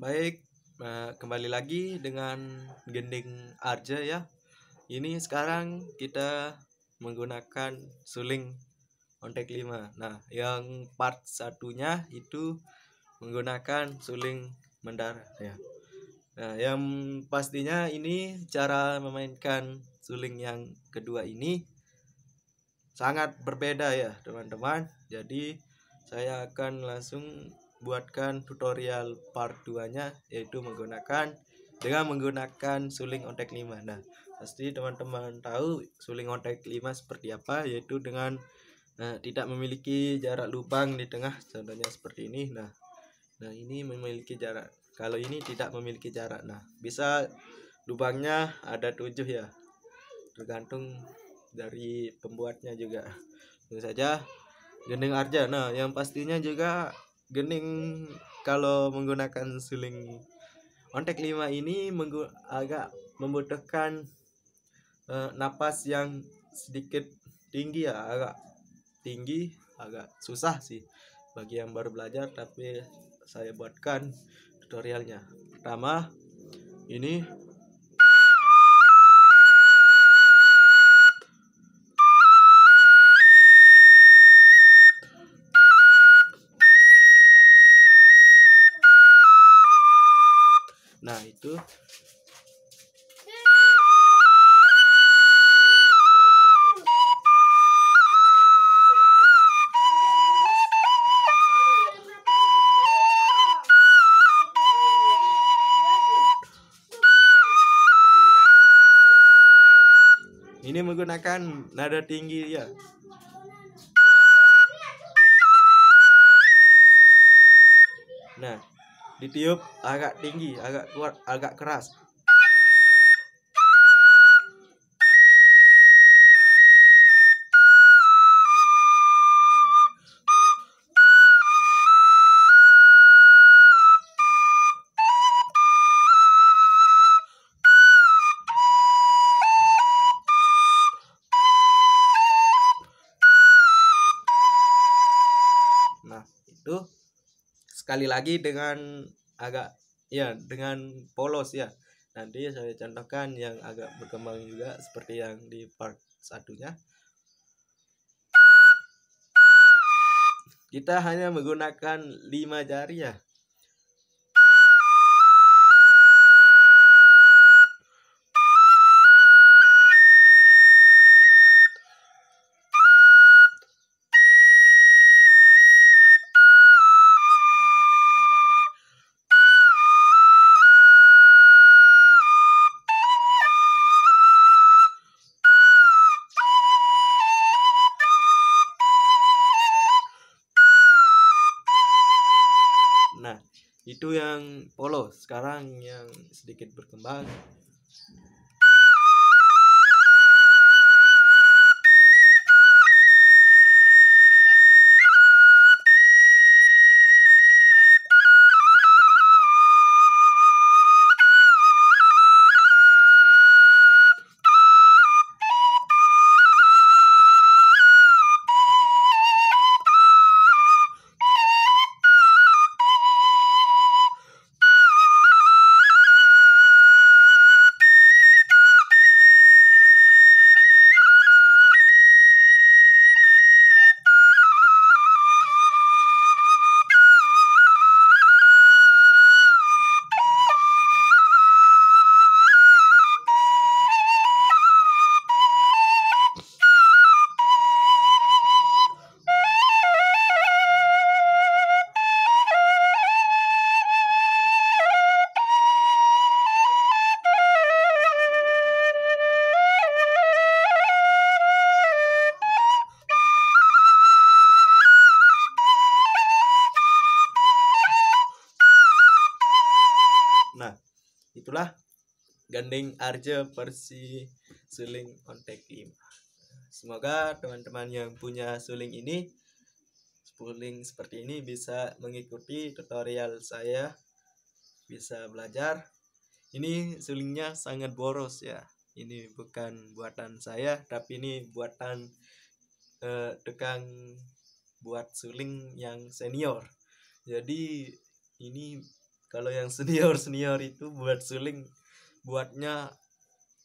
Baik, kembali lagi dengan gending Arja ya. Ini sekarang kita menggunakan suling ontek 5. Nah, yang part satunya itu menggunakan suling mendarat ya. Nah, yang pastinya ini cara memainkan suling yang kedua ini sangat berbeda ya, teman-teman. Jadi saya akan langsung buatkan tutorial part 2-nya, yaitu dengan menggunakan suling ontek 5. Nah, pasti teman-teman tahu suling ontek 5 seperti apa, yaitu dengan tidak memiliki jarak lubang di tengah, contohnya seperti ini. Nah, ini memiliki jarak. Kalau ini tidak memiliki jarak. Nah, bisa lubangnya ada 7 ya, tergantung dari pembuatnya juga. Tentu saja gending Arja. Nah, yang pastinya juga gending kalau menggunakan suling ontek 5 ini agak membutuhkan napas yang sedikit tinggi ya, agak tinggi, agak susah sih bagi yang baru belajar, tapi saya buatkan tutorialnya. Pertama, ini nah itu menggunakan nada tinggi ya. Nah, ditiup agak tinggi, agak kuat, agak keras. Nah, itu sekali lagi dengan dengan polos ya. Nanti saya contohkan yang agak berkembang juga seperti yang di part satunya. Kita hanya menggunakan 5 jari ya. Nah, itu yang polos. Sekarang yang sedikit berkembang. Nah, itulah gending Arja versi suling ontek 5. Semoga teman-teman yang punya suling seperti ini bisa mengikuti tutorial saya, bisa belajar. Ini sulingnya sangat boros ya. Ini bukan buatan saya, tapi ini buatan tukang buat suling yang senior. Jadi ini Kalau yang senior itu buat suling, buatnya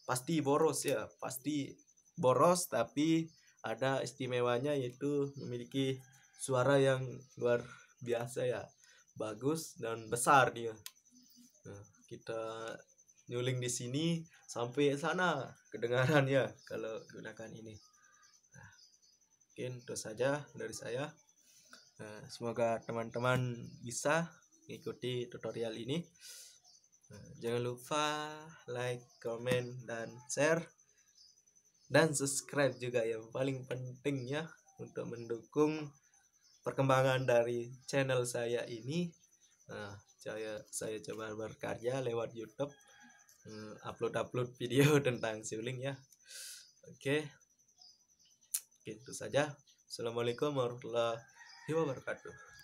pasti boros ya, pasti boros, tapi ada istimewanya yaitu memiliki suara yang luar biasa ya, bagus dan besar dia. Nah, kita nyuling di sini sampai sana kedengaran ya kalau gunakan ini. Nah, mungkin itu saja dari saya. Nah, semoga teman-teman bisa mengikuti tutorial ini. Nah, jangan lupa like, comment, dan share, dan subscribe juga yang paling penting ya, untuk mendukung perkembangan dari channel saya ini. Nah, saya coba berkarya lewat YouTube, upload video tentang suling ya. Oke, itu saja. Assalamualaikum warahmatullahi wabarakatuh.